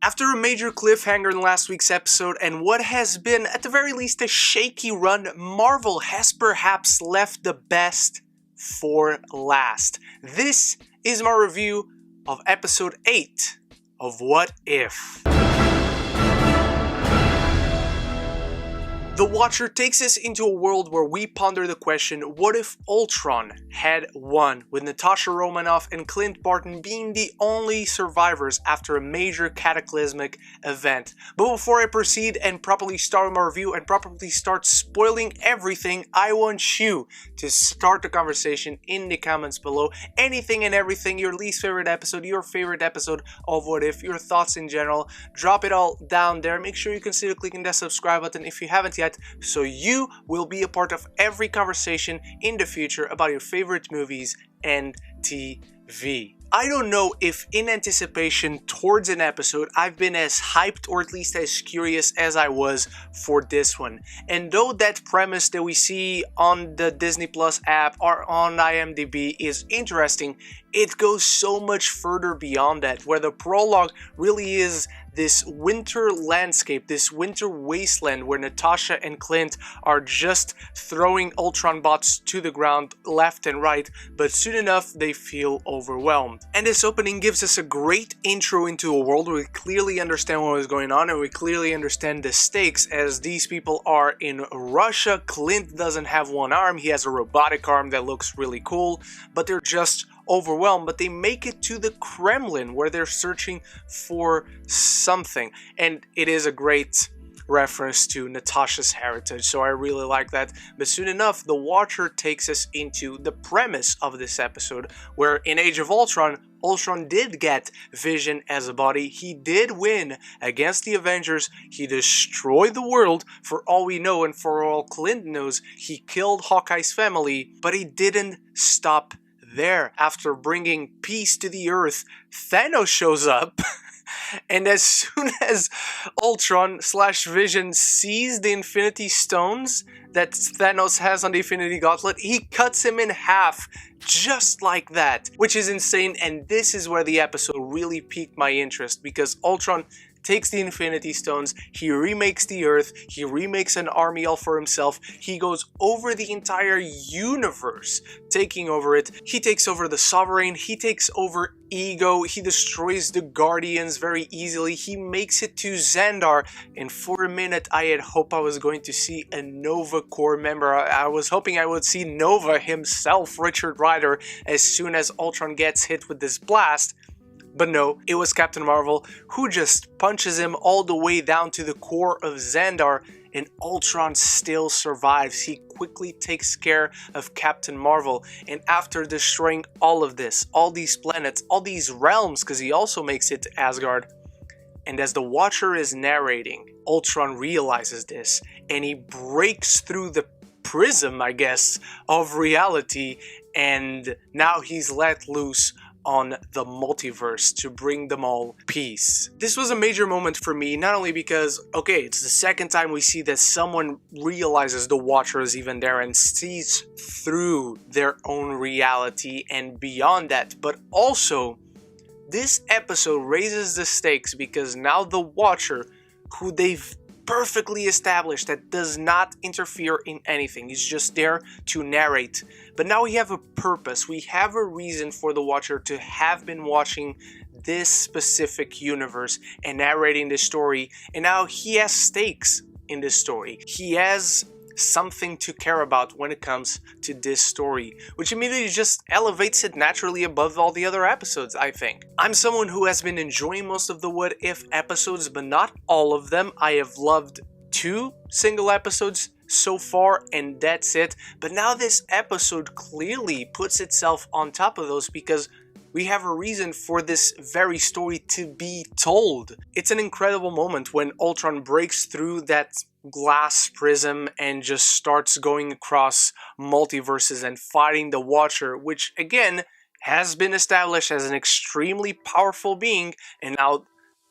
After a major cliffhanger in last week's episode and what has been, at the very least, a shaky run, Marvel has perhaps left the best for last. This is my review of episode 8 of What If. The Watcher takes us into a world where we ponder the question, what if Ultron had won, with Natasha Romanoff and Clint Barton being the only survivors after a major cataclysmic event. But before I proceed and properly start my review and properly start spoiling everything, I want you to start the conversation in the comments below. Anything and everything, your least favorite episode, your favorite episode of What If, your thoughts in general, drop it all down there. Make sure you consider clicking that subscribe button if you haven't yet, so you will be a part of every conversation in the future about your favorite movies and TV. I don't know if in anticipation towards an episode I've been as hyped or at least as curious as I was for this one. And though that premise that we see on the Disney Plus app or on IMDb is interesting, it goes so much further beyond that, where the prologue really is this winter landscape, this winter wasteland where Natasha and Clint are just throwing Ultron bots to the ground left and right, but soon enough they feel overwhelmed. And this opening gives us a great intro into a world where we clearly understand what is going on and we clearly understand the stakes, as these people are in Russia. Clint doesn't have one arm, he has a robotic arm that looks really cool, but they're just overwhelmed. But they make it to the Kremlin where they're searching for something, and it is a great reference to Natasha's heritage, so I really like that. But soon enough, the Watcher takes us into the premise of this episode, where in Age of Ultron, Ultron did get Vision as a body, he did win against the Avengers, he destroyed the world for all we know, and for all Clint knows, he killed Hawkeye's family, but he didn't stop there. After bringing peace to the Earth, Thanos shows up and as soon as Ultron/Vision sees the Infinity Stones that Thanos has on the Infinity Gauntlet, he cuts him in half just like that, which is insane. And this is where the episode really piqued my interest, because Ultron takes the Infinity Stones, he remakes the Earth, he remakes an army all for himself, he goes over the entire universe, taking over it. He takes over the Sovereign, he takes over Ego, he destroys the Guardians very easily, he makes it to Xandar, and for a minute I had hoped I was going to see a Nova Corps member. I was hoping I would see Nova himself, Richard Rider, as soon as Ultron gets hit with this blast. But no, it was Captain Marvel who just punches him all the way down to the core of Xandar, and Ultron still survives. He quickly takes care of Captain Marvel, and after destroying all of this, all these planets, all these realms, because he also makes it to Asgard, and as the Watcher is narrating, Ultron realizes this, and he breaks through the prism, I guess, of reality, and now he's let loose on the multiverse to bring them all peace. This was a major moment for me, not only because, okay, it's the second time we see that someone realizes the Watcher is even there and sees through their own reality and beyond that, but also this episode raises the stakes because now the Watcher, who they've perfectly established that does not interfere in anything, he's just there to narrate, but now we have a purpose, we have a reason for the Watcher to have been watching this specific universe and narrating this story, and now he has stakes in this story, he has something to care about when it comes to this story, which immediately just elevates it naturally above all the other episodes, I think. I'm someone who has been enjoying most of the What If episodes, but not all of them. I have loved 2 single episodes so far, and that's it. But now this episode clearly puts itself on top of those, because we have a reason for this very story to be told. It's an incredible moment when Ultron breaks through that glass prism and just starts going across multiverses and fighting the Watcher, which again has been established as an extremely powerful being, and now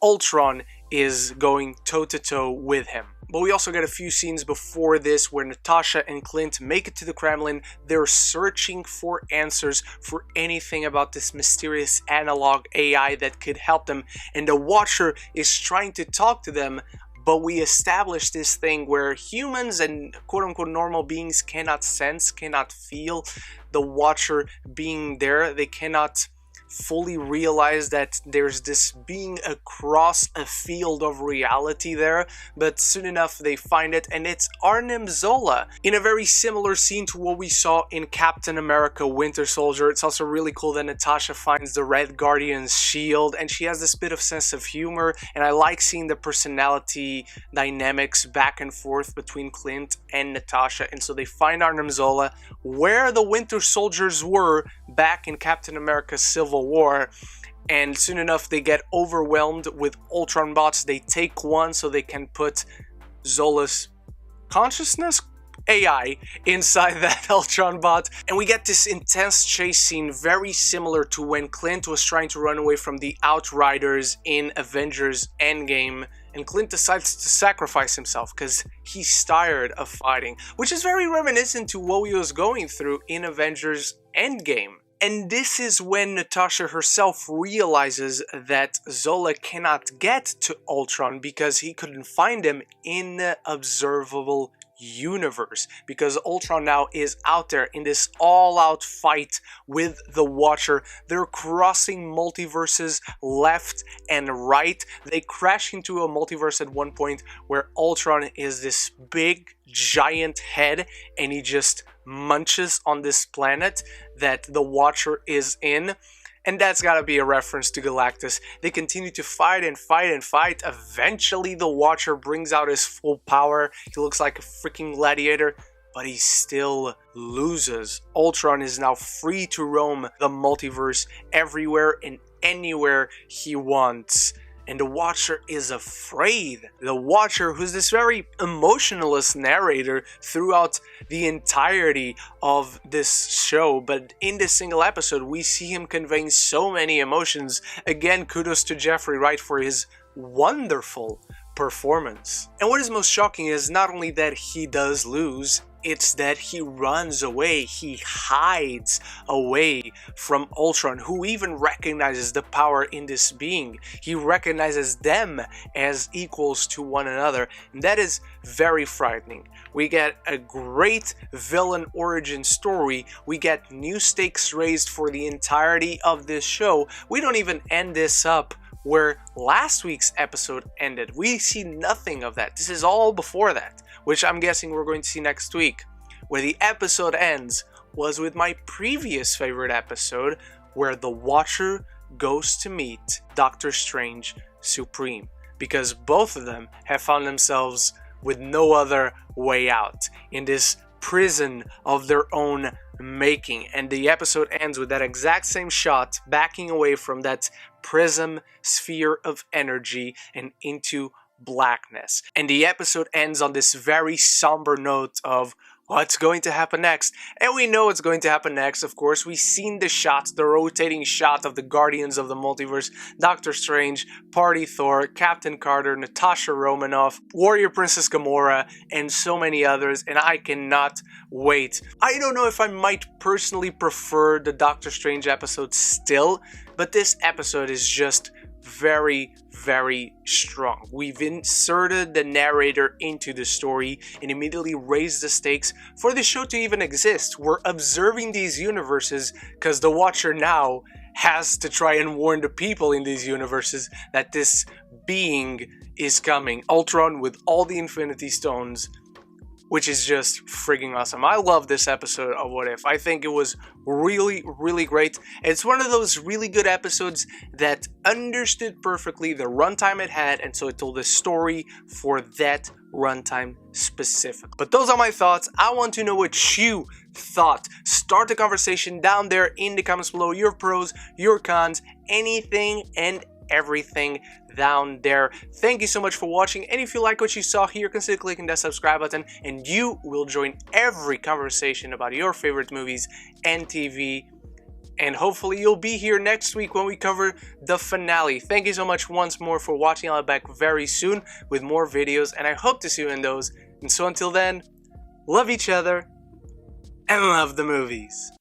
Ultron is going toe-to-toe with him. But we also get a few scenes before this where Natasha and Clint make it to the Kremlin. They're searching for answers for anything about this mysterious analog AI that could help them, and the Watcher is trying to talk to them. But we established this thing where humans and quote-unquote normal beings cannot sense, cannot feel the Watcher being there. They cannot fully realize that there's this being across a field of reality there, but soon enough they find it, and it's Arnim Zola in a very similar scene to what we saw in Captain America Winter Soldier. It's also really cool that Natasha finds the Red Guardian's shield, and she has this bit of sense of humor, and I like seeing the personality dynamics back and forth between Clint and Natasha. And so they find Arnim Zola where the Winter Soldiers were back in Captain America Civil War, and soon enough they get overwhelmed with Ultron bots. They take one so they can put Zola's consciousness AI inside that Ultron bot, and we get this intense chase scene very similar to when Clint was trying to run away from the Outriders in Avengers Endgame, and Clint decides to sacrifice himself because he's tired of fighting, which is very reminiscent to what he was going through in Avengers Endgame. And this is when Natasha herself realizes that Zola cannot get to Ultron because he couldn't find him in the observable universe, because Ultron now is out there in this all-out fight with the Watcher. They're crossing multiverses left and right. They crash into a multiverse at one point where Ultron is this big giant head and he just munches on this planet that the Watcher is in. And that's gotta be a reference to Galactus. They continue to fight and fight and fight. Eventually the Watcher brings out his full power. He looks like a freaking gladiator, but he still loses. Ultron is now free to roam the multiverse everywhere and anywhere he wants. And the Watcher is afraid. The Watcher, who's this very emotionless narrator throughout the entirety of this show, but in this single episode we see him conveying so many emotions. Again, kudos to Jeffrey Wright for his wonderful performance. And what is most shocking is not only that he does lose, it's that he runs away, he hides away from Ultron, who even recognizes the power in this being. He recognizes them as equals to one another, and that is very frightening. We get a great villain origin story, we get new stakes raised for the entirety of this show. We don't even end this up where last week's episode ended. We see nothing of that. This is all before that, which I'm guessing we're going to see next week. Where the episode ends was with my previous favorite episode, where the Watcher goes to meet Doctor Strange Supreme, because both of them have found themselves with no other way out in this prison of their own making. And the episode ends with that exact same shot, backing away from that prism sphere of energy and into blackness. And the episode ends on this very somber note of what's going to happen next. And we know what's going to happen next, of course. We've seen the shots, the rotating shot of the Guardians of the Multiverse, Doctor Strange, Party Thor, Captain Carter, Natasha Romanoff, Warrior Princess Gamora, and so many others, and I cannot wait. I don't know if I might personally prefer the Doctor Strange episode still, but this episode is just very, very strong. We've inserted the narrator into the story and immediately raised the stakes for the show to even exist. We're observing these universes because the Watcher now has to try and warn the people in these universes that this being is coming. Ultron with all the Infinity Stones, which is just frigging awesome. I love this episode of What If. I think it was really, really great. It's one of those really good episodes that understood perfectly the runtime it had, and so it told a story for that runtime specific. But those are my thoughts. I want to know what you thought. Start the conversation down there in the comments below. Your pros, your cons, anything and everything down there. Thank you so much for watching, and if you like what you saw here, consider clicking that subscribe button and you will join every conversation about your favorite movies and TV And hopefully you'll be here next week when we cover the finale. Thank you so much once more for watching. I'll be back very soon with more videos, and I hope to see you in those. And so until then, love each other and love the movies.